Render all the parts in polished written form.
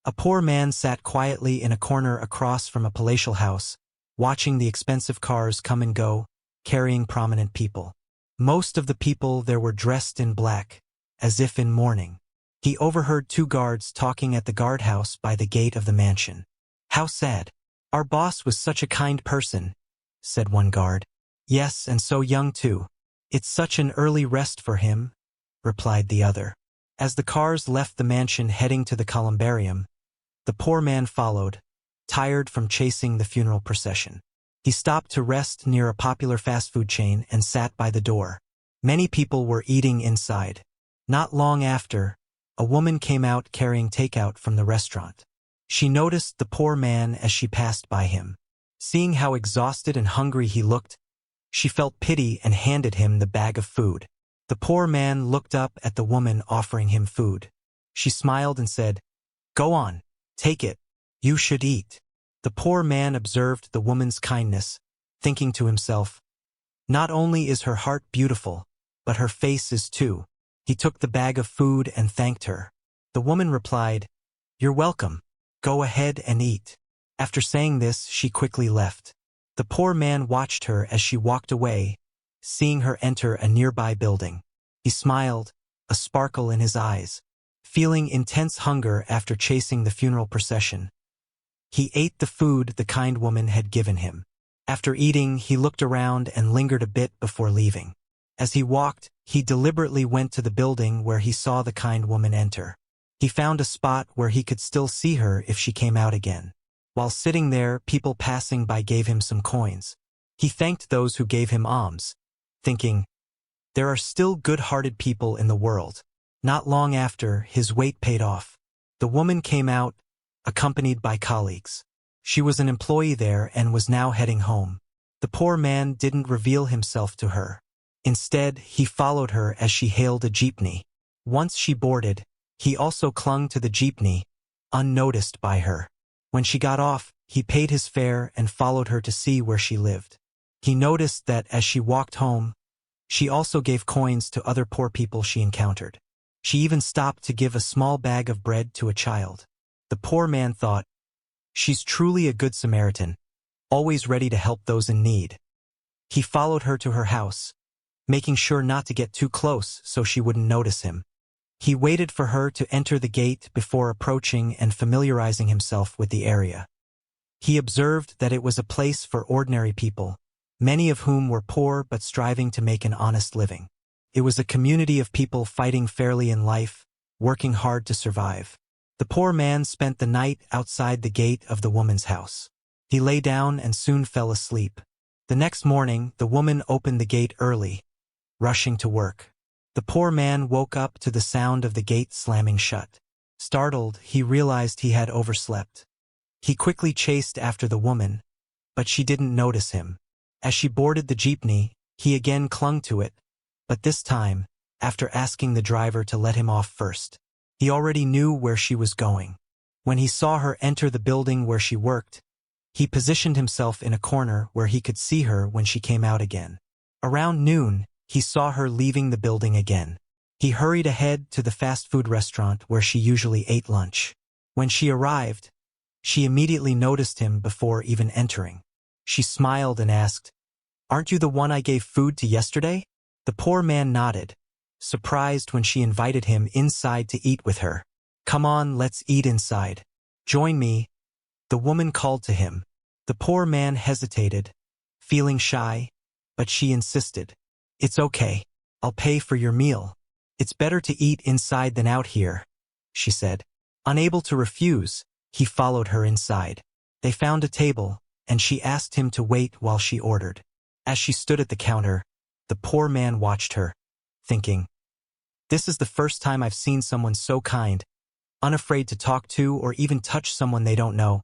A poor man sat quietly in a corner across from a palatial house, watching the expensive cars come and go, carrying prominent people. Most of the people there were dressed in black, as if in mourning. He overheard two guards talking at the guardhouse by the gate of the mansion. "How sad. Our boss was such a kind person," said one guard. "Yes, and so young too. It's such an early rest for him," replied the other. As the cars left the mansion heading to the columbarium, the poor man followed, tired from chasing the funeral procession. He stopped to rest near a popular fast food chain and sat by the door. Many people were eating inside. Not long after, a woman came out carrying takeout from the restaurant. She noticed the poor man as she passed by him. Seeing how exhausted and hungry he looked, she felt pity and handed him the bag of food. The poor man looked up at the woman offering him food. She smiled and said, "Go on, take it. You should eat." The poor man observed the woman's kindness, thinking to himself, "Not only is her heart beautiful, but her face is too." He took the bag of food and thanked her. The woman replied, "You're welcome. Go ahead and eat." After saying this, she quickly left. The poor man watched her as she walked away, seeing her enter a nearby building. He smiled, a sparkle in his eyes. Feeling intense hunger after chasing the funeral procession, he ate the food the kind woman had given him. After eating, he looked around and lingered a bit before leaving. As he walked, he deliberately went to the building where he saw the kind woman enter. He found a spot where he could still see her if she came out again. While sitting there, people passing by gave him some coins. He thanked those who gave him alms, thinking, there are still good-hearted people in the world. Not long after, his wait paid off. The woman came out, accompanied by colleagues. She was an employee there and was now heading home. The poor man didn't reveal himself to her. Instead, he followed her as she hailed a jeepney. Once she boarded, he also clung to the jeepney, unnoticed by her. When she got off, he paid his fare and followed her to see where she lived. He noticed that as she walked home, she also gave coins to other poor people she encountered. She even stopped to give a small bag of bread to a child. The poor man thought, she's truly a good Samaritan, always ready to help those in need. He followed her to her house, making sure not to get too close so she wouldn't notice him. He waited for her to enter the gate before approaching and familiarizing himself with the area. He observed that it was a place for ordinary people, many of whom were poor but striving to make an honest living. It was a community of people fighting fairly in life, working hard to survive. The poor man spent the night outside the gate of the woman's house. He lay down and soon fell asleep. The next morning, the woman opened the gate early, rushing to work. The poor man woke up to the sound of the gate slamming shut. Startled, he realized he had overslept. He quickly chased after the woman, but she didn't notice him. As she boarded the jeepney, he again clung to it, but this time, after asking the driver to let him off first. He already knew where she was going. When he saw her enter the building where she worked, he positioned himself in a corner where he could see her when she came out again. Around noon, he saw her leaving the building again. He hurried ahead to the fast food restaurant where she usually ate lunch. When she arrived, she immediately noticed him before even entering. She smiled and asked, "Aren't you the one I gave food to yesterday?" The poor man nodded, surprised when she invited him inside to eat with her. "Come on, let's eat inside. Join me," the woman called to him. The poor man hesitated, feeling shy, but she insisted. "It's okay. I'll pay for your meal. It's better to eat inside than out here," she said. Unable to refuse, he followed her inside. They found a table, and she asked him to wait while she ordered. As she stood at the counter, the poor man watched her, thinking, "This is the first time I've seen someone so kind, unafraid to talk to or even touch someone they don't know,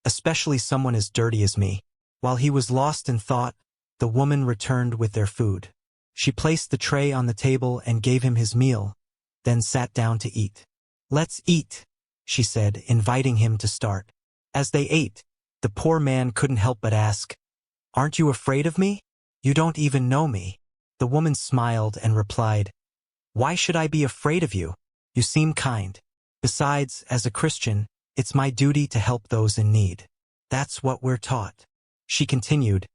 especially someone as dirty as me." While he was lost in thought, the woman returned with their food. She placed the tray on the table and gave him his meal, then sat down to eat. "Let's eat," she said, inviting him to start. As they ate, the poor man couldn't help but ask, "Aren't you afraid of me? You don't even know me." The woman smiled and replied, "Why should I be afraid of you? You seem kind. Besides, as a Christian, It's my duty to help those in need. That's what we're taught. She continued,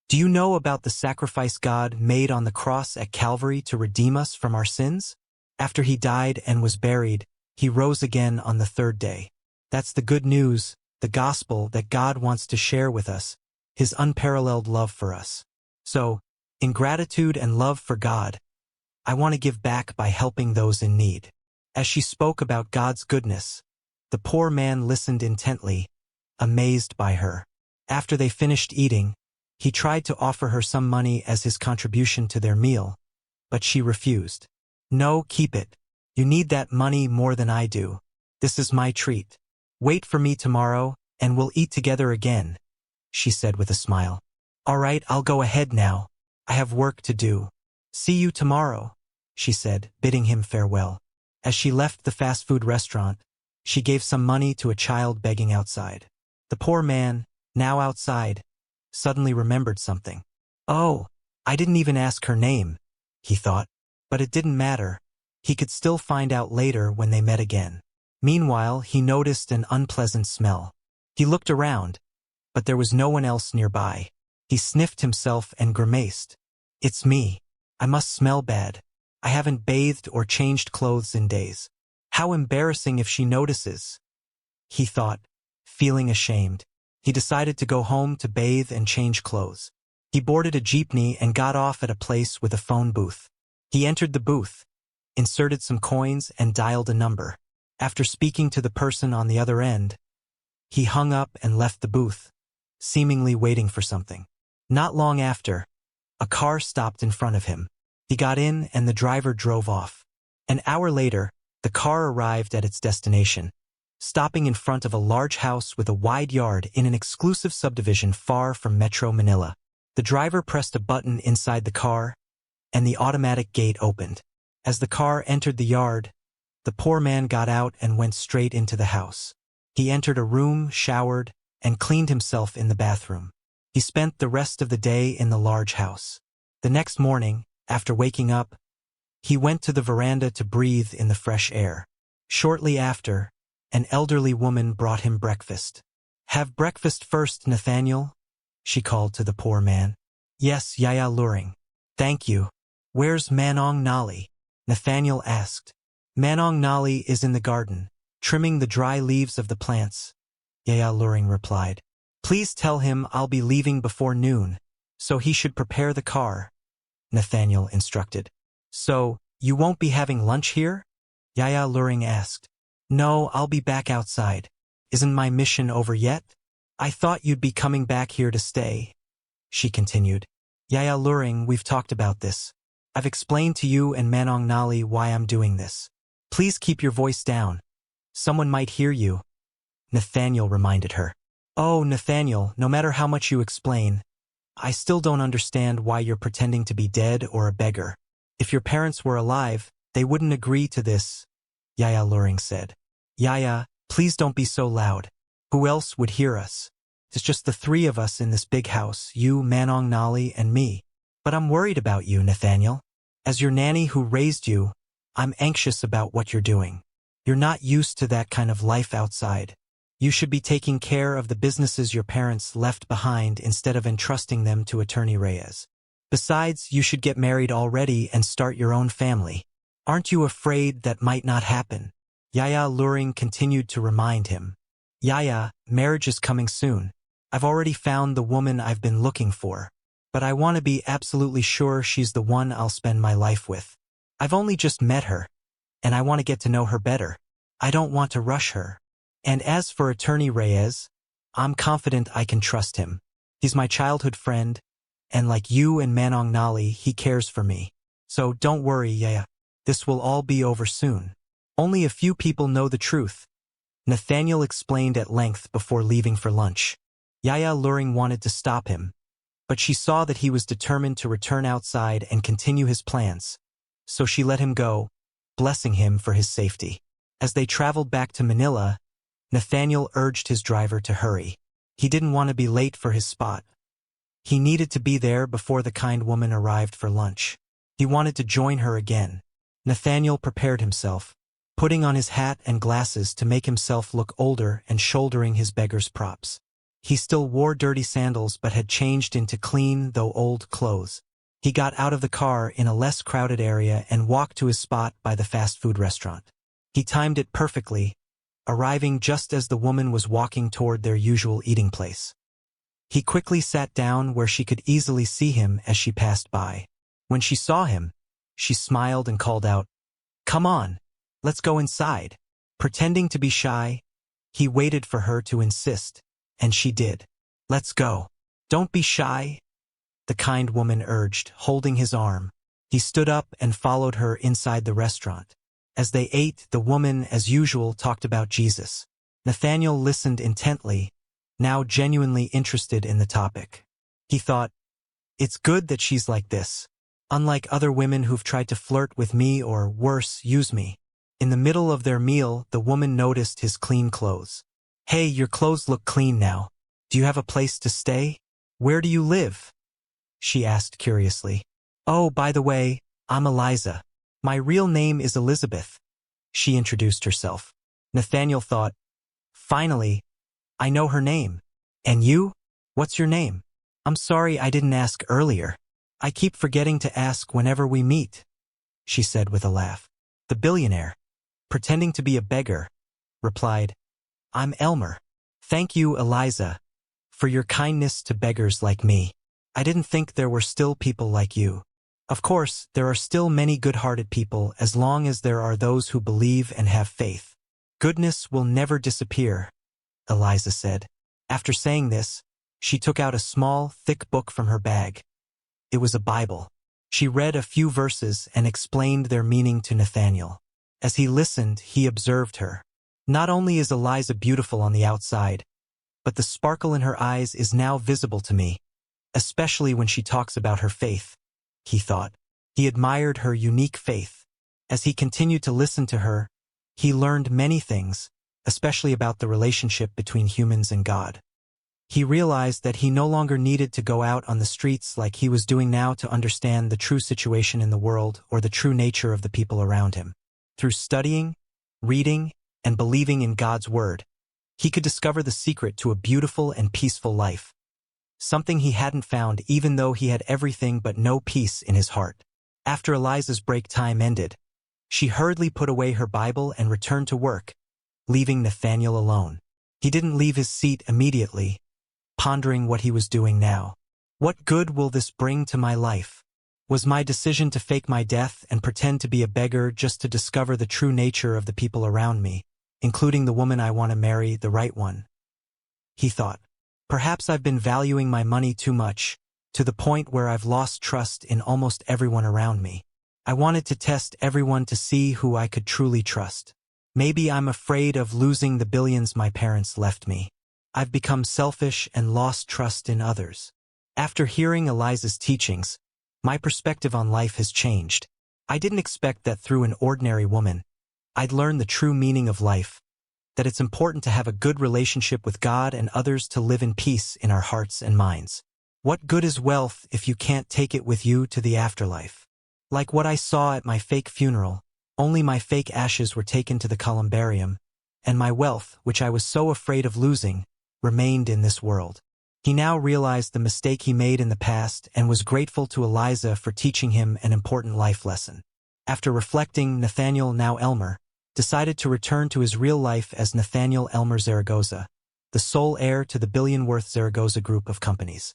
do you know about the sacrifice God made on the cross at Calvary to redeem us from our sins? After he died and was buried, he rose again on the third day. That's the good news, the gospel that God wants to share with us, his unparalleled love for us. So, in gratitude and love for God, I want to give back by helping those in need. As she spoke about God's goodness, the poor man listened intently, amazed by her. After they finished eating, he tried to offer her some money as his contribution to their meal, but she refused. No, keep it. You need that money more than I do. This is my treat. Wait for me tomorrow, and we'll eat together again, she said with a smile. All right, I'll go ahead now. I have work to do. See you tomorrow, she said, bidding him farewell. As she left the fast food restaurant, she gave some money to a child begging outside. The poor man, now outside, suddenly remembered something. Oh, I didn't even ask her name, he thought. But it didn't matter. He could still find out later when they met again. Meanwhile, he noticed an unpleasant smell. He looked around, but there was no one else nearby. He sniffed himself and grimaced. It's me. I must smell bad. I haven't bathed or changed clothes in days. How embarrassing if she notices, he thought, feeling ashamed. He decided to go home to bathe and change clothes. He boarded a jeepney and got off at a place with a phone booth. He entered the booth, inserted some coins, and dialed a number. After speaking to the person on the other end, he hung up and left the booth, seemingly waiting for something. Not long after, a car stopped in front of him. He got in and the driver drove off. An hour later, the car arrived at its destination, stopping in front of a large house with a wide yard in an exclusive subdivision far from Metro Manila. The driver pressed a button inside the car, and the automatic gate opened. As the car entered the yard, the poor man got out and went straight into the house. He entered a room, showered, and cleaned himself in the bathroom. He spent the rest of the day in the large house. The next morning, after waking up, he went to the veranda to breathe in the fresh air. Shortly after, an elderly woman brought him breakfast. Have breakfast first, Nathaniel, she called to the poor man. Yes, Yaya luring. Thank you. Where's Manong Nali? Nathaniel asked. Manong Nali is in the garden, trimming the dry leaves of the plants, Yaya luring replied. Please tell him I'll be leaving before noon, so he should prepare the car, Nathaniel instructed. So, you won't be having lunch here? Yaya luring asked. No, I'll be back outside. Isn't my mission over yet? I thought you'd be coming back here to stay, she continued. Yaya luring, we've talked about this. I've explained to you and Manong Nali why I'm doing this. Please keep your voice down. Someone might hear you, Nathaniel reminded her. Oh, Nathaniel, no matter how much you explain, I still don't understand why you're pretending to be dead or a beggar. If your parents were alive, they wouldn't agree to this, Yaya luring said. Yaya, please don't be so loud. Who else would hear us? It's just the three of us in this big house, you, Manong Nali, and me. But I'm worried about you, Nathaniel. As your nanny who raised you, I'm anxious about what you're doing. You're not used to that kind of life outside. You should be taking care of the businesses your parents left behind instead of entrusting them to Attorney Reyes. Besides, you should get married already and start your own family. Aren't you afraid that might not happen? Yaya luring continued to remind him. Yaya, marriage is coming soon. I've already found the woman I've been looking for. But I want to be absolutely sure she's the one I'll spend my life with. I've only just met her, and I want to get to know her better. I don't want to rush her. And as for Attorney Reyes, I'm confident I can trust him. He's my childhood friend, and like you and Manong Nali, he cares for me. So don't worry, Yaya. This will all be over soon. Only a few people know the truth, Nathaniel explained at length before leaving for lunch. Yaya luring wanted to stop him, but she saw that he was determined to return outside and continue his plans, so she let him go, blessing him for his safety. As they traveled back to Manila, Nathaniel urged his driver to hurry. He didn't want to be late for his spot. He needed to be there before the kind woman arrived for lunch. He wanted to join her again. Nathaniel prepared himself, putting on his hat and glasses to make himself look older and shouldering his beggar's props. He still wore dirty sandals but had changed into clean, though old, clothes. He got out of the car in a less crowded area and walked to his spot by the fast food restaurant. He timed it perfectly, arriving just as the woman was walking toward their usual eating place. He quickly sat down where she could easily see him as she passed by. When she saw him, she smiled and called out, "Come on, let's go inside." Pretending to be shy, he waited for her to insist, and she did. "Let's go. Don't be shy," the kind woman urged, holding his arm. He stood up and followed her inside the restaurant. As they ate, the woman, as usual, talked about Jesus. Nathaniel listened intently, now genuinely interested in the topic. He thought, "It's good that she's like this. Unlike other women who've tried to flirt with me or, worse, use me." In the middle of their meal, the woman noticed his clean clothes. "Hey, your clothes look clean now. Do you have a place to stay? Where do you live?" she asked curiously. "Oh, by the way, I'm Eliza. My real name is Elizabeth," she introduced herself. Nathaniel thought, "Finally, I know her name. And you? What's your name? I'm sorry I didn't ask earlier. I keep forgetting to ask whenever we meet," she said with a laugh. The billionaire, pretending to be a beggar, replied, "I'm Elmer. Thank you, Eliza, for your kindness to beggars like me. I didn't think there were still people like you." Of course, there are still many good-hearted people as long as there are those who believe and have faith. Goodness will never disappear, Eliza said. After saying this, she took out a small, thick book from her bag. It was a Bible. She read a few verses and explained their meaning to Nathaniel. As he listened, he observed her. Not only is Eliza beautiful on the outside, but the sparkle in her eyes is now visible to me, especially when she talks about her faith, he thought. He admired her unique faith. As he continued to listen to her, he learned many things, especially about the relationship between humans and God. He realized that he no longer needed to go out on the streets like he was doing now to understand the true situation in the world or the true nature of the people around him. Through studying, reading, and believing in God's word, he could discover the secret to a beautiful and peaceful life. Something he hadn't found even though he had everything but no peace in his heart. After Eliza's break time ended, she hurriedly put away her Bible and returned to work, leaving Nathaniel alone. He didn't leave his seat immediately, pondering what he was doing now. What good will this bring to my life? Was my decision to fake my death and pretend to be a beggar just to discover the true nature of the people around me, including the woman I want to marry, the right one? He thought. Perhaps I've been valuing my money too much, to the point where I've lost trust in almost everyone around me. I wanted to test everyone to see who I could truly trust. Maybe I'm afraid of losing the billions my parents left me. I've become selfish and lost trust in others. After hearing Eliza's teachings, my perspective on life has changed. I didn't expect that through an ordinary woman, I'd learn the true meaning of life, that it's important to have a good relationship with God and others to live in peace in our hearts and minds. What good is wealth if you can't take it with you to the afterlife? Like what I saw at my fake funeral, only my fake ashes were taken to the columbarium, and my wealth, which I was so afraid of losing, remained in this world. He now realized the mistake he made in the past and was grateful to Eliza for teaching him an important life lesson. After reflecting, Nathaniel, now Elmer, decided to return to his real life as Nathaniel Elmer Zaragosa, the sole heir to the billion-worth Zaragoza group of companies.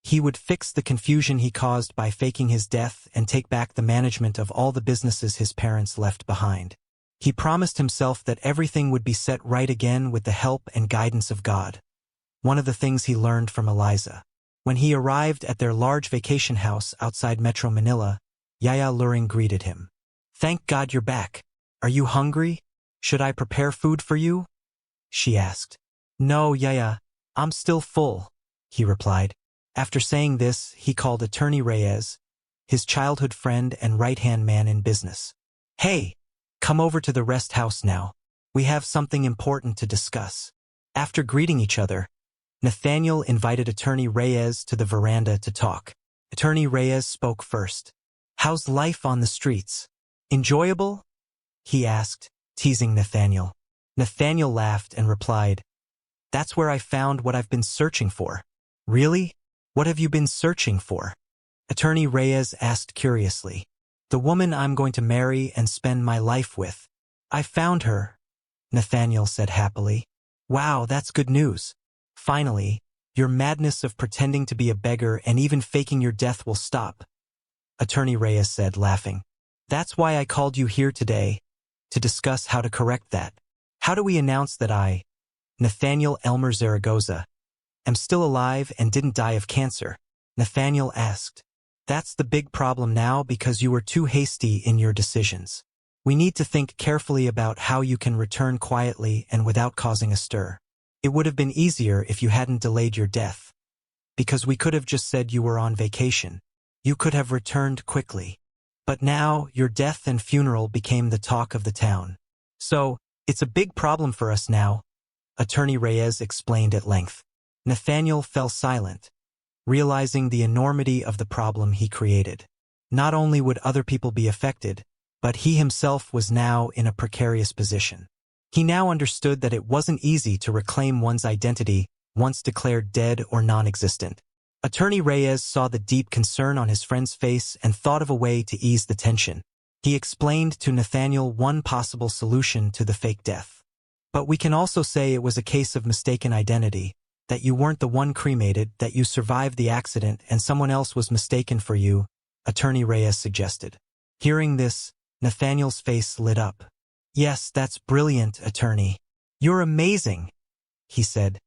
He would fix the confusion he caused by faking his death and take back the management of all the businesses his parents left behind. He promised himself that everything would be set right again with the help and guidance of God. One of the things he learned from Eliza. When he arrived at their large vacation house outside Metro Manila, Yaya Luring greeted him. "Thank God you're back. Are you hungry? Should I prepare food for you?" she asked. "No, Yaya, I'm still full," he replied. After saying this, he called Attorney Reyes, his childhood friend and right-hand man in business. "Hey, come over to the rest house now. We have something important to discuss." After greeting each other, Nathaniel invited Attorney Reyes to the veranda to talk. Attorney Reyes spoke first. "How's life on the streets? Enjoyable?" he asked, teasing Nathaniel. Nathaniel laughed and replied, "That's where I found what I've been searching for." "Really? What have you been searching for?" Attorney Reyes asked curiously. "The woman I'm going to marry and spend my life with. I found her," Nathaniel said happily. "Wow, that's good news. Finally, your madness of pretending to be a beggar and even faking your death will stop," Attorney Reyes said, laughing. "That's why I called you here today, to discuss how to correct that. How do we announce that I, Nathaniel Elmer Zaragosa, am still alive and didn't die of cancer?" Nathaniel asked. "That's the big problem now because you were too hasty in your decisions. We need to think carefully about how you can return quietly and without causing a stir. It would have been easier if you hadn't delayed your death. Because we could have just said you were on vacation. You could have returned quickly. But now, your death and funeral became the talk of the town. So, it's a big problem for us now," Attorney Reyes explained at length. Nathaniel fell silent, realizing the enormity of the problem he created. Not only would other people be affected, but he himself was now in a precarious position. He now understood that it wasn't easy to reclaim one's identity once declared dead or non-existent. Attorney Reyes saw the deep concern on his friend's face and thought of a way to ease the tension. He explained to Nathaniel one possible solution to the fake death. "But we can also say it was a case of mistaken identity, that you weren't the one cremated, that you survived the accident and someone else was mistaken for you," Attorney Reyes suggested. Hearing this, Nathaniel's face lit up. "Yes, that's brilliant, attorney. You're amazing," he said,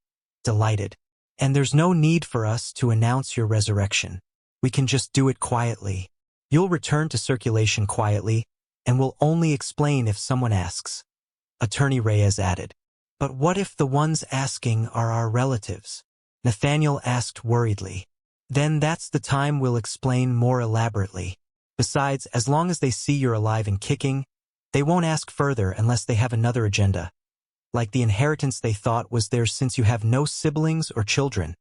delighted. "And there's no need for us to announce your resurrection. We can just do it quietly. You'll return to circulation quietly, and we'll only explain if someone asks," Attorney Reyes added. "But what if the ones asking are our relatives?" Nathaniel asked worriedly. "Then that's the time we'll explain more elaborately. Besides, as long as they see you're alive and kicking, they won't ask further unless they have another agenda. Like the inheritance they thought was theirs since you have no siblings or children,"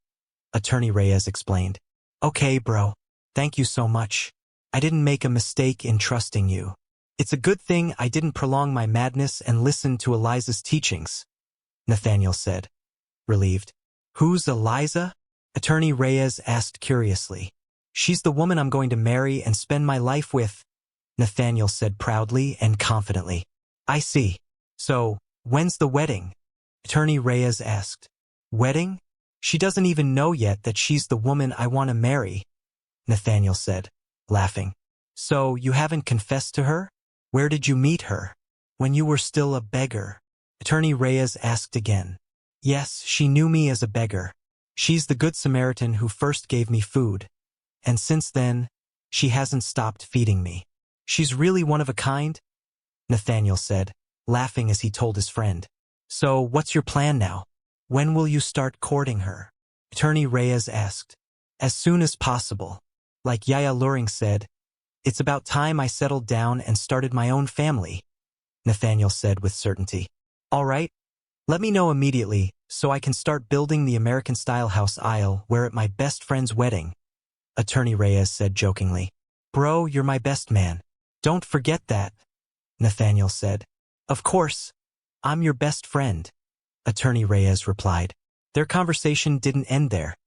Attorney Reyes explained. "Okay, bro. Thank you so much. I didn't make a mistake in trusting you. It's a good thing I didn't prolong my madness and listen to Eliza's teachings," Nathaniel said, relieved. "Who's Eliza?" Attorney Reyes asked curiously. "She's the woman I'm going to marry and spend my life with," Nathaniel said proudly and confidently. "I see. So, when's the wedding?" Attorney Reyes asked. "Wedding? She doesn't even know yet that she's the woman I want to marry," Nathaniel said, laughing. "So, you haven't confessed to her? Where did you meet her? When you were still a beggar?" Attorney Reyes asked again. "Yes, she knew me as a beggar. She's the Good Samaritan who first gave me food. And since then, she hasn't stopped feeding me. She's really one of a kind," Nathaniel said, laughing as he told his friend. "So, what's your plan now? When will you start courting her?" Attorney Reyes asked. "As soon as possible. Like Yaya Luring said, it's about time I settled down and started my own family," Nathaniel said with certainty. "All right. Let me know immediately, so I can start building the American-style house I'll wear at my best friend's wedding," Attorney Reyes said jokingly. "Bro, you're my best man. Don't forget that," Nathaniel said. "Of course. I'm your best friend," Attorney Reyes replied. Their conversation didn't end there.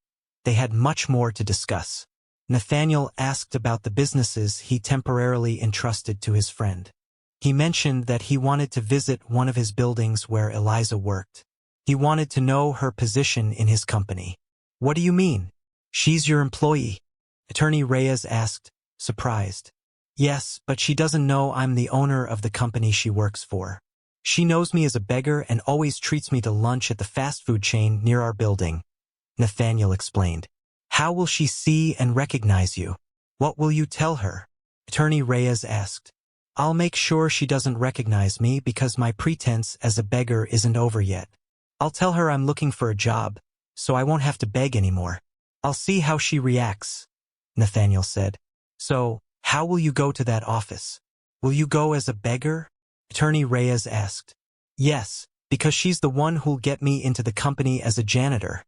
They had much more to discuss. Nathaniel asked about the businesses he temporarily entrusted to his friend. He mentioned that he wanted to visit one of his buildings where Eliza worked. He wanted to know her position in his company. "What do you mean? She's your employee?" Attorney Reyes asked, surprised. "Yes, but she doesn't know I'm the owner of the company she works for. She knows me as a beggar and always treats me to lunch at the fast food chain near our building," Nathaniel explained. "How will she see and recognize you? What will you tell her?" Attorney Reyes asked. "I'll make sure she doesn't recognize me because my pretense as a beggar isn't over yet. I'll tell her I'm looking for a job, so I won't have to beg anymore. I'll see how she reacts," Nathaniel said. "So, how will you go to that office? Will you go as a beggar?" Attorney Reyes asked. "Yes, because she's the one who'll get me into the company as a janitor,"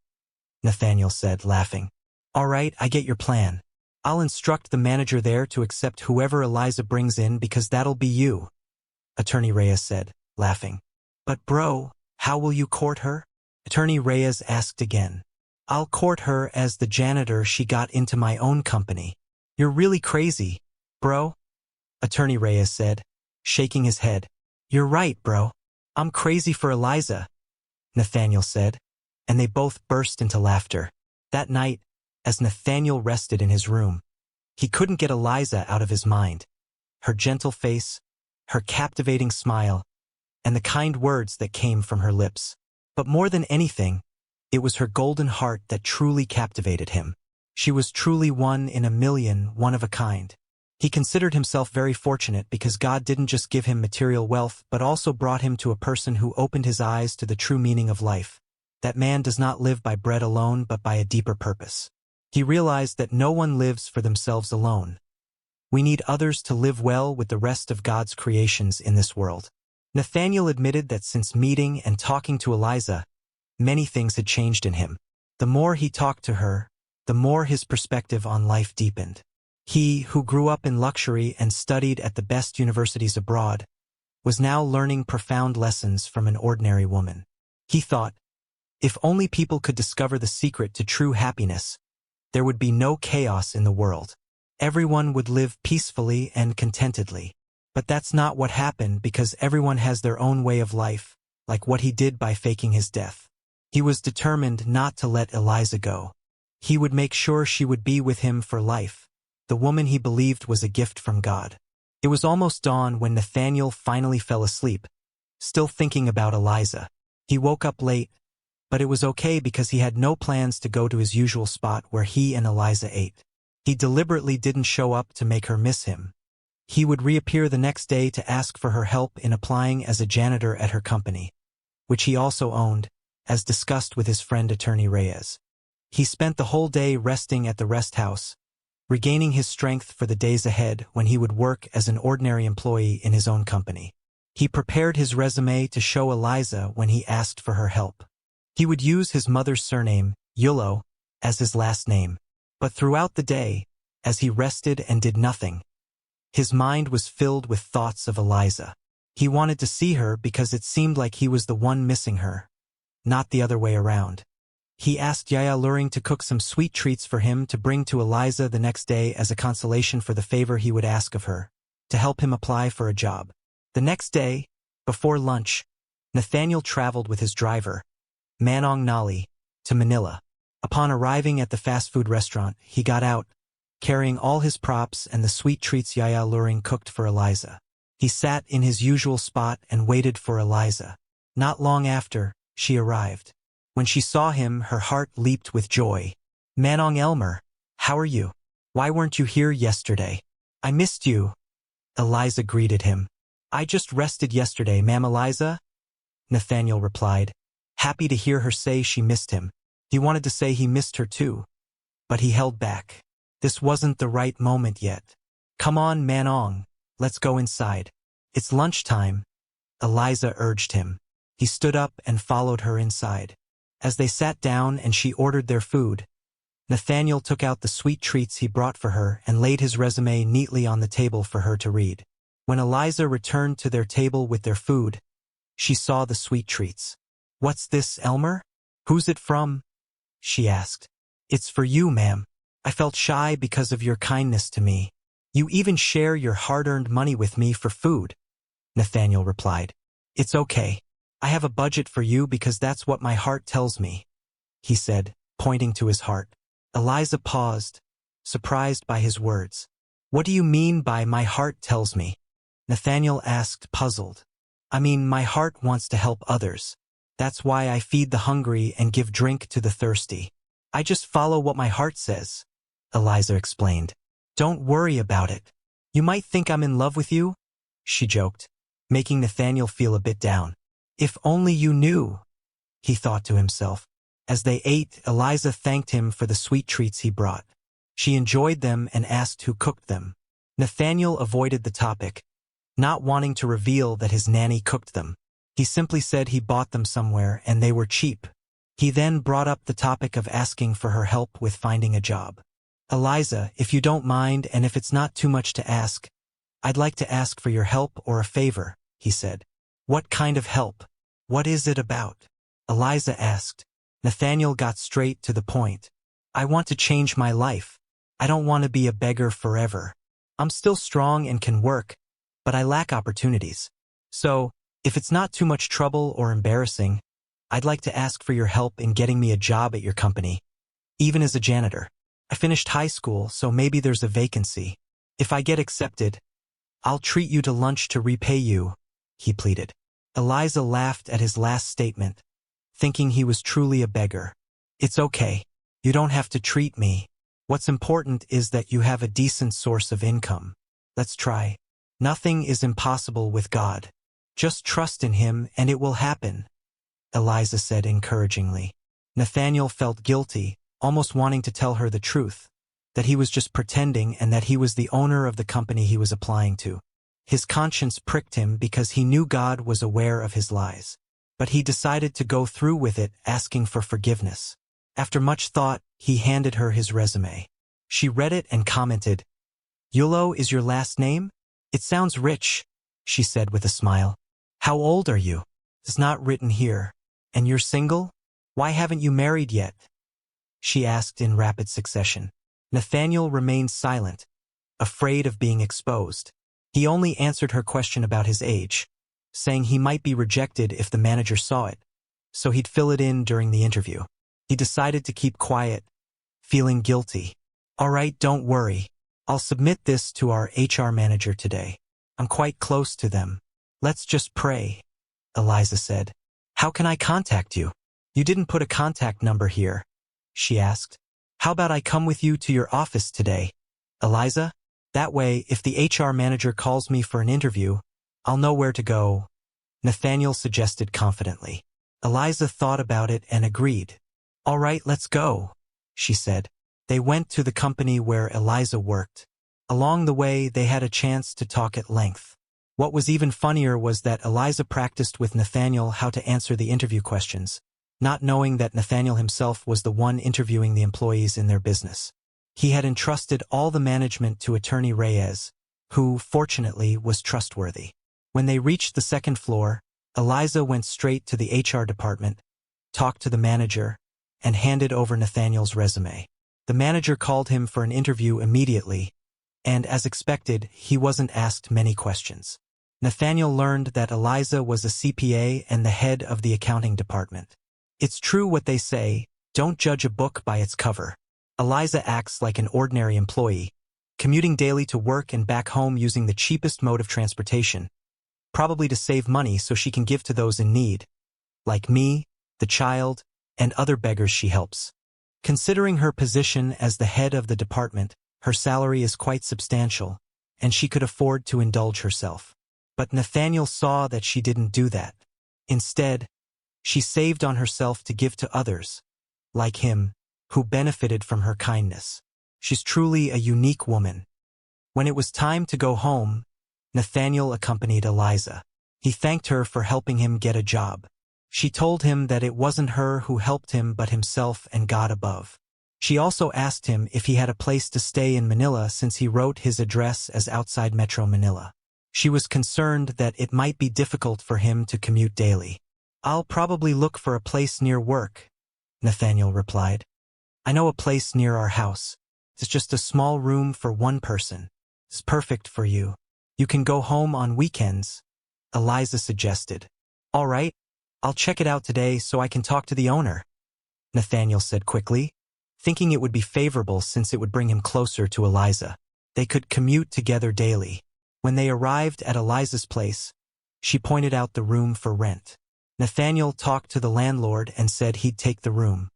Nathaniel said, laughing. "All right, I get your plan. I'll instruct the manager there to accept whoever Eliza brings in because that'll be you," Attorney Reyes said, laughing. But bro, how will you court her? Attorney Reyes asked again. I'll court her as the janitor she got into my own company. You're really crazy, bro, Attorney Reyes said, shaking his head. You're right, bro. I'm crazy for Eliza, Nathaniel said, and they both burst into laughter. That night, as Nathaniel rested in his room, he couldn't get Eliza out of his mind. Her gentle face, her captivating smile, and the kind words that came from her lips. But more than anything, it was her golden heart that truly captivated him. She was truly one in a million, one of a kind. He considered himself very fortunate because God didn't just give him material wealth but also brought him to a person who opened his eyes to the true meaning of life. That man does not live by bread alone but by a deeper purpose. He realized that no one lives for themselves alone. We need others to live well with the rest of God's creations in this world. Nathaniel admitted that since meeting and talking to Eliza, many things had changed in him. The more he talked to her, the more his perspective on life deepened. He, who grew up in luxury and studied at the best universities abroad, was now learning profound lessons from an ordinary woman. He thought, if only people could discover the secret to true happiness, there would be no chaos in the world. Everyone would live peacefully and contentedly. But that's not what happened because everyone has their own way of life, like what he did by faking his death. He was determined not to let Eliza go. He would make sure she would be with him for life, the woman he believed was a gift from God. It was almost dawn when Nathaniel finally fell asleep, still thinking about Eliza. He woke up late, but it was okay because he had no plans to go to his usual spot where he and Eliza ate. He deliberately didn't show up to make her miss him. He would reappear the next day to ask for her help in applying as a janitor at her company, which he also owned, as discussed with his friend Attorney Reyes. He spent the whole day resting at the rest house, regaining his strength for the days ahead when he would work as an ordinary employee in his own company. He prepared his resume to show Eliza when he asked for her help. He would use his mother's surname, Yulo, as his last name. But throughout the day, as he rested and did nothing, his mind was filled with thoughts of Eliza. He wanted to see her because it seemed like he was the one missing her, not the other way around. He asked Yaya Luring to cook some sweet treats for him to bring to Eliza the next day as a consolation for the favor he would ask of her, to help him apply for a job. The next day, before lunch, Nathaniel traveled with his driver, Manong Nali, to Manila. Upon arriving at the fast food restaurant, he got out, carrying all his props and the sweet treats Yaya Luring cooked for Eliza. He sat in his usual spot and waited for Eliza. Not long after, she arrived. When she saw him, her heart leaped with joy. Manong Elmer, how are you? Why weren't you here yesterday? I missed you. Eliza greeted him. I just rested yesterday, Ma'am Eliza, Nathaniel replied, happy to hear her say she missed him. He wanted to say he missed her too, but he held back. This wasn't the right moment yet. Come on, Manong, let's go inside. It's lunchtime, Eliza urged him. He stood up and followed her inside. As they sat down and she ordered their food, Nathaniel took out the sweet treats he brought for her and laid his resume neatly on the table for her to read. When Eliza returned to their table with their food, she saw the sweet treats. What's this, Elmer? Who's it from? She asked. It's for you, ma'am. I felt shy because of your kindness to me. You even share your hard-earned money with me for food, Nathaniel replied. It's okay. I have a budget for you because that's what my heart tells me, he said, pointing to his heart. Eliza paused, surprised by his words. What do you mean by my heart tells me? Nathaniel asked, puzzled. I mean, my heart wants to help others. That's why I feed the hungry and give drink to the thirsty. I just follow what my heart says, Eliza explained. Don't worry about it. You might think I'm in love with you, she joked, making Nathaniel feel a bit down. If only you knew, he thought to himself. As they ate, Eliza thanked him for the sweet treats he brought. She enjoyed them and asked who cooked them. Nathaniel avoided the topic, not wanting to reveal that his nanny cooked them. He simply said he bought them somewhere and they were cheap. He then brought up the topic of asking for her help with finding a job. Eliza, if you don't mind and if it's not too much to ask, I'd like to ask for your help or a favor, he said. What kind of help? What is it about? Eliza asked. Nathaniel got straight to the point. I want to change my life. I don't want to be a beggar forever. I'm still strong and can work, but I lack opportunities. So, if it's not too much trouble or embarrassing, I'd like to ask for your help in getting me a job at your company, even as a janitor. I finished high school, so maybe there's a vacancy. If I get accepted, I'll treat you to lunch to repay you, he pleaded. Eliza laughed at his last statement, thinking he was truly a beggar. It's okay. You don't have to treat me. What's important is that you have a decent source of income. Let's try. Nothing is impossible with God. Just trust in him and it will happen, Eliza said encouragingly. Nathaniel felt guilty, almost wanting to tell her the truth, that he was just pretending and that he was the owner of the company he was applying to. His conscience pricked him because he knew God was aware of his lies. But he decided to go through with it, asking for forgiveness. After much thought, he handed her his resume. She read it and commented, "Yulo is your last name? It sounds rich," she said with a smile. "How old are you? It's not written here. And you're single? Why haven't you married yet?" she asked in rapid succession. Nathaniel remained silent, afraid of being exposed. He only answered her question about his age, saying he might be rejected if the manager saw it, so he'd fill it in during the interview. He decided to keep quiet, feeling guilty. "All right, don't worry. I'll submit this to our HR manager today. I'm quite close to them. Let's just pray," Eliza said. "How can I contact you? You didn't put a contact number here," she asked. "How about I come with you to your office today, Eliza? That way, if the HR manager calls me for an interview, I'll know where to go," Nathaniel suggested confidently. Eliza thought about it and agreed. "All right, let's go," she said. They went to the company where Eliza worked. Along the way, they had a chance to talk at length. What was even funnier was that Eliza practiced with Nathaniel how to answer the interview questions, not knowing that Nathaniel himself was the one interviewing the employees in their business. He had entrusted all the management to Attorney Reyes, who, fortunately, was trustworthy. When they reached the second floor, Eliza went straight to the HR department, talked to the manager, and handed over Nathaniel's resume. The manager called him for an interview immediately, and as expected, he wasn't asked many questions. Nathaniel learned that Eliza was a CPA and the head of the accounting department. It's true what they say, don't judge a book by its cover. Eliza acts like an ordinary employee, commuting daily to work and back home using the cheapest mode of transportation, probably to save money so she can give to those in need, like me, the child, and other beggars she helps. Considering her position as the head of the department, her salary is quite substantial, and she could afford to indulge herself. But Nathaniel saw that she didn't do that. Instead, she saved on herself to give to others, like him, who benefited from her kindness. She's truly a unique woman. When it was time to go home, Nathaniel accompanied Eliza. He thanked her for helping him get a job. She told him that it wasn't her who helped him but himself and God above. She also asked him if he had a place to stay in Manila since he wrote his address as outside Metro Manila. She was concerned that it might be difficult for him to commute daily. "I'll probably look for a place near work," Nathaniel replied. "I know a place near our house. It's just a small room for one person. It's perfect for you. You can go home on weekends," Eliza suggested. "All right, I'll check it out today so I can talk to the owner," Nathaniel said quickly, thinking it would be favorable since it would bring him closer to Eliza. They could commute together daily. When they arrived at Eliza's place, she pointed out the room for rent. Nathaniel talked to the landlord and said he'd take the room.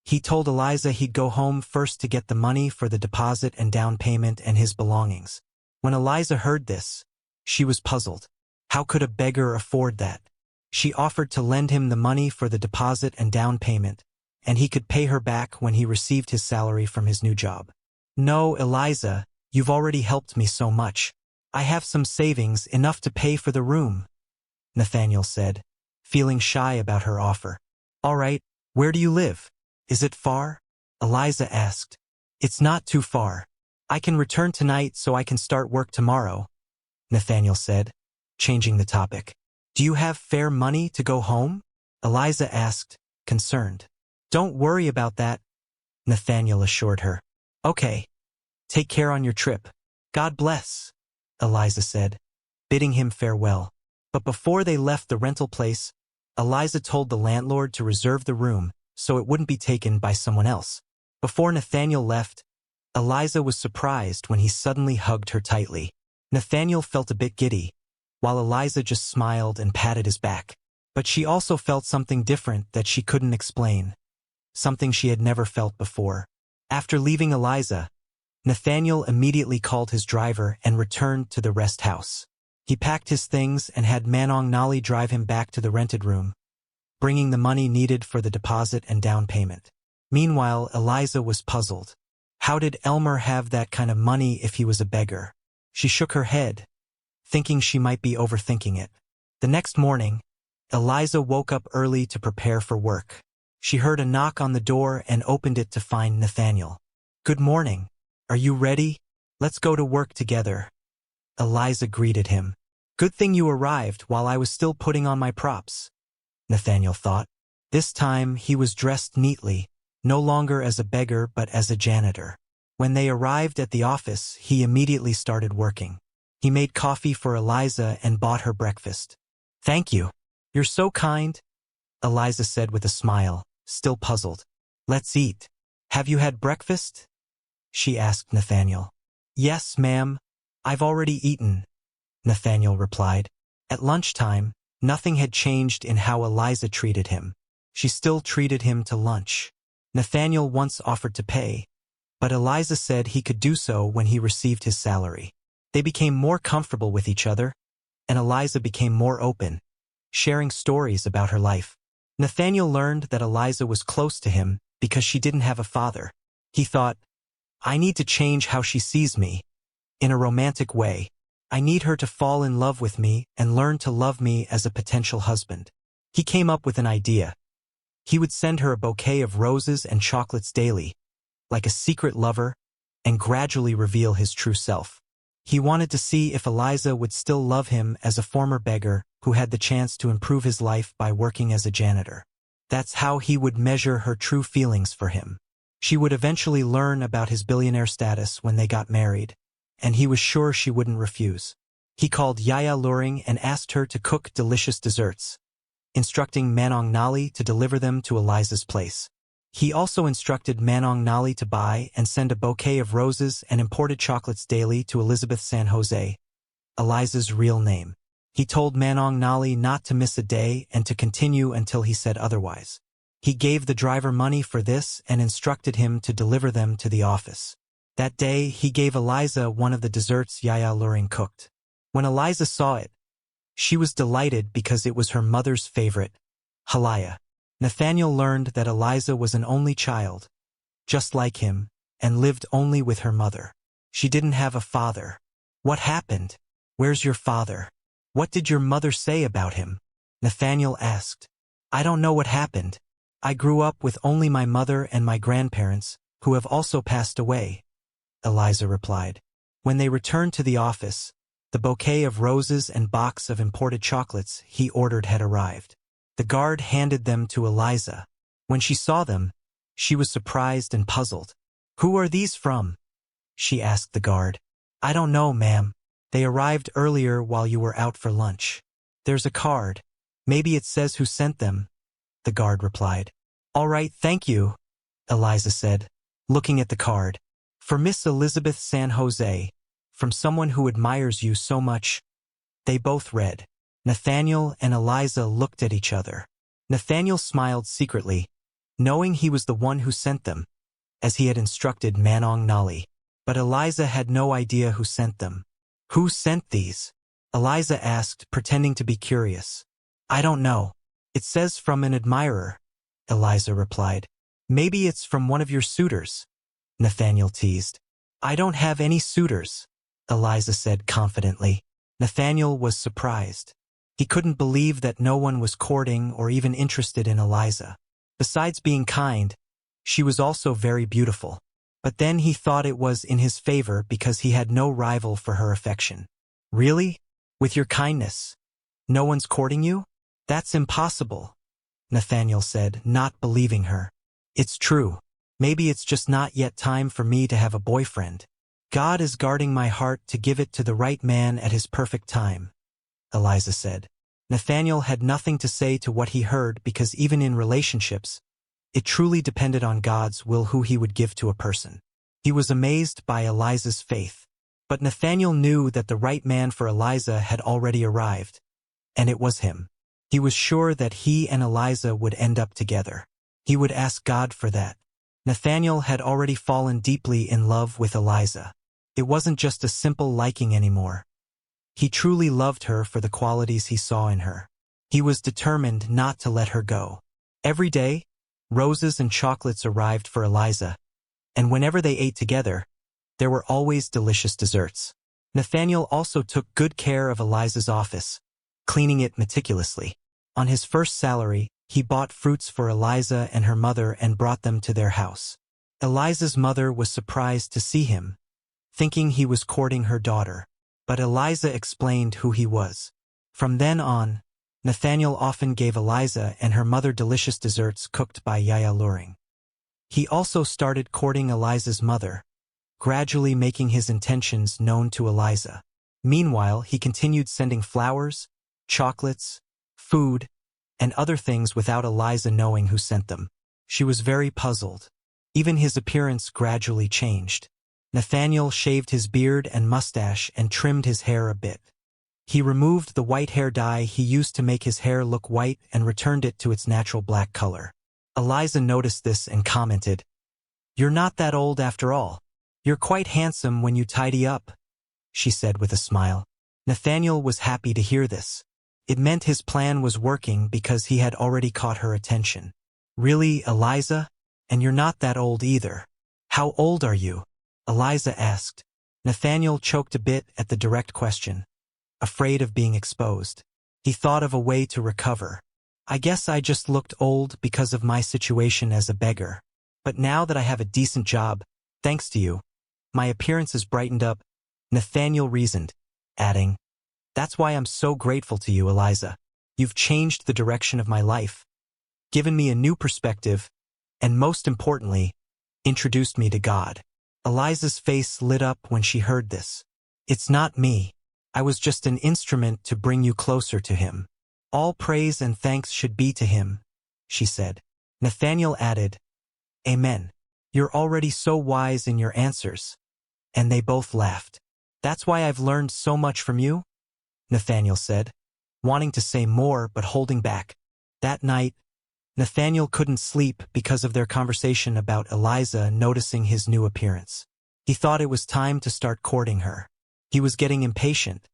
He told Eliza he'd go home first to get the money for the deposit and down payment and his belongings. When Eliza heard this, she was puzzled. How could a beggar afford that? She offered to lend him the money for the deposit and down payment, and he could pay her back when he received his salary from his new job. "No, Eliza, you've already helped me so much. I have some savings, enough to pay for the room," Nathaniel said, feeling shy about her offer. "All right, where do you live? Is it far?" Eliza asked. "It's not too far. I can return tonight so I can start work tomorrow," Nathaniel said, changing the topic. Do you have fair money to go home? Eliza asked, concerned. Don't worry about that, Nathaniel assured her. Okay. Take care on your trip. God bless, Eliza said, bidding him farewell. But before they left the rental place, Eliza told the landlord to reserve the room so it wouldn't be taken by someone else. Before Nathaniel left, Eliza was surprised when he suddenly hugged her tightly. Nathaniel felt a bit giddy, while Eliza just smiled and patted his back. But she also felt something different that she couldn't explain, something she had never felt before. After leaving Eliza, Nathaniel immediately called his driver and returned to the rest house. He packed his things and had Manong Nali drive him back to the rented room, bringing the money needed for the deposit and down payment. Meanwhile, Eliza was puzzled. How did Elmer have that kind of money if he was a beggar? She shook her head, thinking she might be overthinking it. The next morning, Eliza woke up early to prepare for work. She heard a knock on the door and opened it to find Nathaniel. Good morning. Are you ready? Let's go to work together. Eliza greeted him. Good thing you arrived while I was still putting on my props, Nathaniel thought. This time he was dressed neatly, no longer as a beggar but as a janitor. When they arrived at the office, he immediately started working. He made coffee for Eliza and bought her breakfast. Thank you. You're so kind, Eliza said with a smile, still puzzled. Let's eat. Have you had breakfast? She asked Nathaniel. Yes, ma'am. I've already eaten, Nathaniel replied. At lunchtime, nothing had changed in how Eliza treated him. She still treated him to lunch. Nathaniel once offered to pay, but Eliza said he could do so when he received his salary. They became more comfortable with each other, and Eliza became more open, sharing stories about her life. Nathaniel learned that Eliza was close to him because she didn't have a father. He thought, I need to change how she sees me. In a romantic way, I need her to fall in love with me and learn to love me as a potential husband. He came up with an idea. He would send her a bouquet of roses and chocolates daily, like a secret lover, and gradually reveal his true self. He wanted to see if Eliza would still love him as a former beggar who had the chance to improve his life by working as a janitor. That's how he would measure her true feelings for him. She would eventually learn about his billionaire status when they got married, and he was sure she wouldn't refuse. He called Yaya Luring and asked her to cook delicious desserts, instructing Manong Nali to deliver them to Eliza's place. He also instructed Manong Nali to buy and send a bouquet of roses and imported chocolates daily to Elizabeth San Jose, Eliza's real name. He told Manong Nali not to miss a day and to continue until he said otherwise. He gave the driver money for this and instructed him to deliver them to the office. That day, he gave Eliza one of the desserts Yaya Luring cooked. When Eliza saw it, she was delighted because it was her mother's favorite, halaya. Nathaniel learned that Eliza was an only child, just like him, and lived only with her mother. She didn't have a father. What happened? Where's your father? What did your mother say about him? Nathaniel asked. I don't know what happened. I grew up with only my mother and my grandparents, who have also passed away, Eliza replied. When they returned to the office, the bouquet of roses and box of imported chocolates he ordered had arrived. The guard handed them to Eliza. When she saw them, she was surprised and puzzled. Who are these from? She asked the guard. I don't know, ma'am. They arrived earlier while you were out for lunch. There's a card. Maybe it says who sent them, the guard replied. All right, thank you, Eliza said, looking at the card. For Miss Elizabeth San Jose, from someone who admires you so much. They both read. Nathaniel and Eliza looked at each other. Nathaniel smiled secretly, knowing he was the one who sent them, as he had instructed Manong Nali. But Eliza had no idea who sent them. Who sent these? Eliza asked, pretending to be curious. I don't know. It says from an admirer, Eliza replied. Maybe it's from one of your suitors, Nathaniel teased. I don't have any suitors, Eliza said confidently. Nathaniel was surprised. He couldn't believe that no one was courting or even interested in Eliza. Besides being kind, she was also very beautiful. But then he thought it was in his favor because he had no rival for her affection. Really? With your kindness? No one's courting you? That's impossible, Nathaniel said, not believing her. It's true. Maybe it's just not yet time for me to have a boyfriend. God is guarding my heart to give it to the right man at his perfect time, Eliza said. Nathaniel had nothing to say to what he heard because even in relationships, it truly depended on God's will who he would give to a person. He was amazed by Eliza's faith. But Nathaniel knew that the right man for Eliza had already arrived, and it was him. He was sure that he and Eliza would end up together. He would ask God for that. Nathaniel had already fallen deeply in love with Eliza. It wasn't just a simple liking anymore. He truly loved her for the qualities he saw in her. He was determined not to let her go. Every day, roses and chocolates arrived for Eliza, and whenever they ate together, there were always delicious desserts. Nathaniel also took good care of Eliza's office, cleaning it meticulously. On his first salary, he bought fruits for Eliza and her mother and brought them to their house. Eliza's mother was surprised to see him, thinking he was courting her daughter. But Eliza explained who he was. From then on, Nathaniel often gave Eliza and her mother delicious desserts cooked by Yaya Luring. He also started courting Eliza's mother, gradually making his intentions known to Eliza. Meanwhile, he continued sending flowers, chocolates, food, and other things without Eliza knowing who sent them. She was very puzzled. Even his appearance gradually changed. Nathaniel shaved his beard and mustache and trimmed his hair a bit. He removed the white hair dye he used to make his hair look white and returned it to its natural black color. Eliza noticed this and commented, "You're not that old after all. You're quite handsome when you tidy up," she said with a smile. Nathaniel was happy to hear this. It meant his plan was working because he had already caught her attention. "Really, Eliza? And you're not that old either. How old are you?" Eliza asked. Nathaniel choked a bit at the direct question, afraid of being exposed. He thought of a way to recover. "I guess I just looked old because of my situation as a beggar. But now that I have a decent job, thanks to you, my appearance has brightened up," Nathaniel reasoned, adding, "That's why I'm so grateful to you, Eliza. You've changed the direction of my life, given me a new perspective, and most importantly, introduced me to God." Eliza's face lit up when she heard this. "It's not me. I was just an instrument to bring you closer to him. All praise and thanks should be to him," she said. Nathaniel added, "Amen. You're already so wise in your answers." And they both laughed. "That's why I've learned so much from you," Nathaniel said, wanting to say more but holding back. That night, Nathaniel couldn't sleep because of their conversation about Eliza noticing his new appearance. He thought it was time to start courting her. He was getting impatient,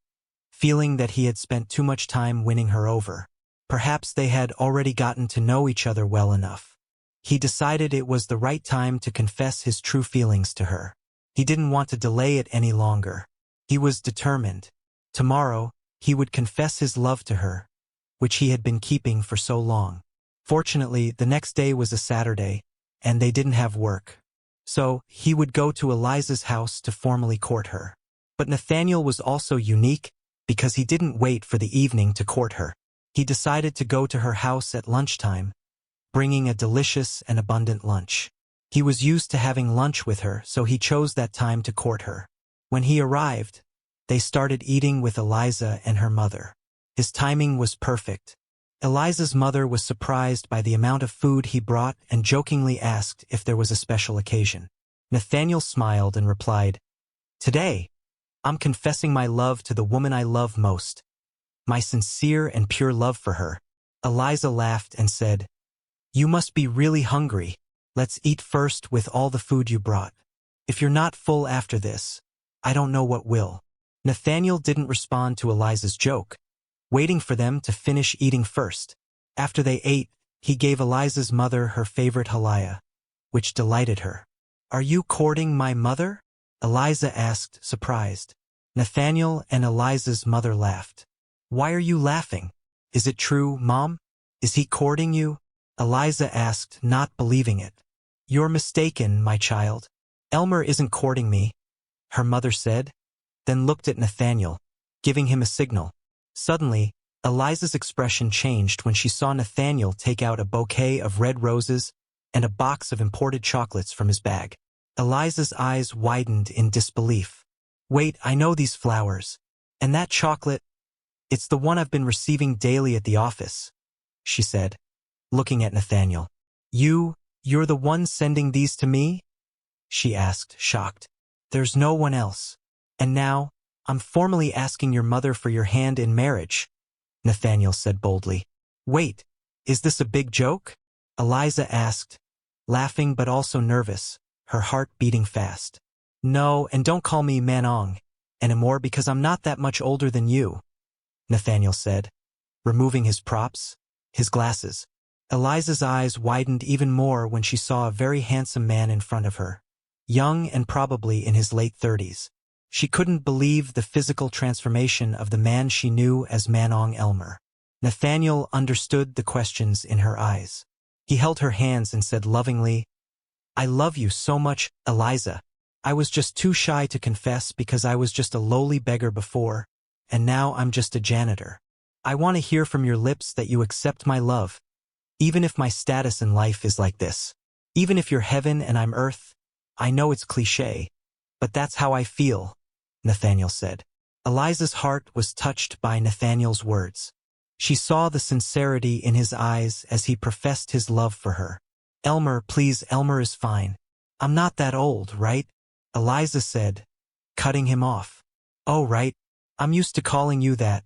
feeling that he had spent too much time winning her over. Perhaps they had already gotten to know each other well enough. He decided it was the right time to confess his true feelings to her. He didn't want to delay it any longer. He was determined. Tomorrow, he would confess his love to her, which he had been keeping for so long. Fortunately, the next day was a Saturday, and they didn't have work. So, he would go to Eliza's house to formally court her. But Nathaniel was also unique because he didn't wait for the evening to court her. He decided to go to her house at lunchtime, bringing a delicious and abundant lunch. He was used to having lunch with her, so he chose that time to court her. When he arrived, they started eating with Eliza and her mother. His timing was perfect. Eliza's mother was surprised by the amount of food he brought and jokingly asked if there was a special occasion. Nathaniel smiled and replied, "Today, I'm confessing my love to the woman I love most. My sincere and pure love for her." Eliza laughed and said, "You must be really hungry. Let's eat first with all the food you brought. If you're not full after this, I don't know what will." Nathaniel didn't respond to Eliza's joke, waiting for them to finish eating first. After they ate, he gave Eliza's mother her favorite halaya, which delighted her. "Are you courting my mother?" Eliza asked, surprised. Nathaniel and Eliza's mother laughed. "Why are you laughing? Is it true, Mom? Is he courting you?" Eliza asked, not believing it. "You're mistaken, my child. Elmer isn't courting me," her mother said, then looked at Nathaniel, giving him a signal. Suddenly, Eliza's expression changed when she saw Nathaniel take out a bouquet of red roses and a box of imported chocolates from his bag. Eliza's eyes widened in disbelief. "Wait, I know these flowers. And that chocolate, it's the one I've been receiving daily at the office," she said, looking at Nathaniel. You're the one sending these to me?" she asked, shocked. "There's no one else. And now, I'm formally asking your mother for your hand in marriage," Nathaniel said boldly. "Wait, is this a big joke?" Eliza asked, laughing but also nervous, her heart beating fast. "No, and don't call me Manong anymore because I'm not that much older than you," Nathaniel said, removing his props, his glasses. Eliza's eyes widened even more when she saw a very handsome man in front of her, young and probably in his late 30s. She couldn't believe the physical transformation of the man she knew as Nathaniel Elmer. Nathaniel understood the questions in her eyes. He held her hands and said lovingly, "I love you so much, Eliza. I was just too shy to confess because I was just a lowly beggar before, and now I'm just a janitor. I want to hear from your lips that you accept my love, even if my status in life is like this. Even if you're heaven and I'm earth. I know it's cliché, but that's how I feel," Nathaniel said. Eliza's heart was touched by Nathaniel's words. She saw the sincerity in his eyes as he professed his love for her. "Elmer, please, Elmer is fine. I'm not that old, right?" Eliza said, cutting him off. "Oh, right. I'm used to calling you that,"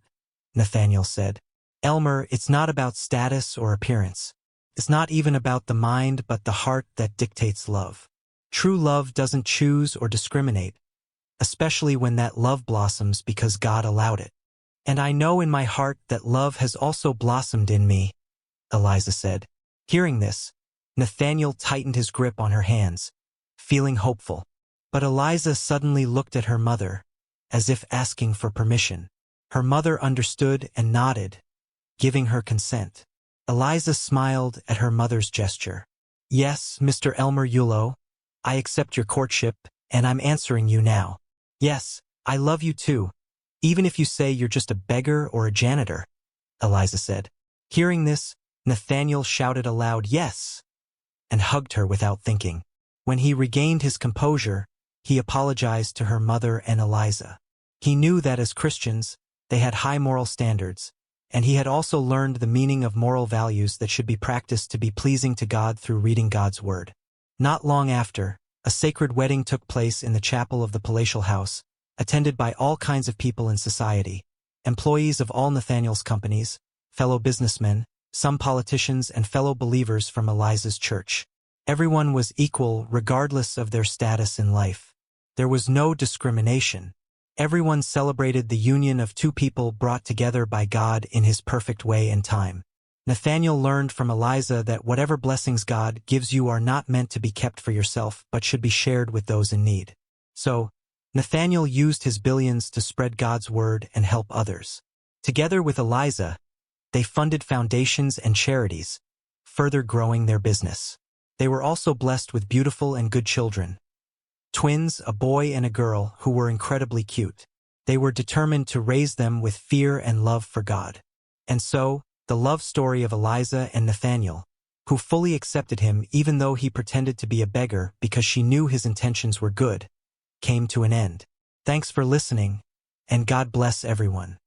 Nathaniel said. "Elmer, it's not about status or appearance. It's not even about the mind but the heart that dictates love. True love doesn't choose or discriminate, especially when that love blossoms because God allowed it. And I know in my heart that love has also blossomed in me," Eliza said. Hearing this, Nathaniel tightened his grip on her hands, feeling hopeful. But Eliza suddenly looked at her mother, as if asking for permission. Her mother understood and nodded, giving her consent. Eliza smiled at her mother's gesture. "Yes, Mr. Elmer Yulo, I accept your courtship, and I'm answering you now. Yes, I love you too, even if you say you're just a beggar or a janitor," Eliza said. Hearing this, Nathaniel shouted aloud, "Yes," and hugged her without thinking. When he regained his composure, he apologized to her mother and Eliza. He knew that as Christians, they had high moral standards, and he had also learned the meaning of moral values that should be practiced to be pleasing to God through reading God's Word. Not long after, a sacred wedding took place in the chapel of the palatial house, attended by all kinds of people in society, employees of all Nathaniel's companies, fellow businessmen, some politicians, and fellow believers from Eliza's church. Everyone was equal regardless of their status in life. There was no discrimination. Everyone celebrated the union of two people brought together by God in His perfect way and time. Nathaniel learned from Eliza that whatever blessings God gives you are not meant to be kept for yourself but should be shared with those in need. So, Nathaniel used his billions to spread God's word and help others. Together with Eliza, they funded foundations and charities, further growing their business. They were also blessed with beautiful and good children. Twins, a boy and a girl, who were incredibly cute. They were determined to raise them with fear and love for God. And so, the love story of Eliza and Nathaniel, who fully accepted him even though he pretended to be a beggar because she knew his intentions were good, came to an end. Thanks for listening, and God bless everyone.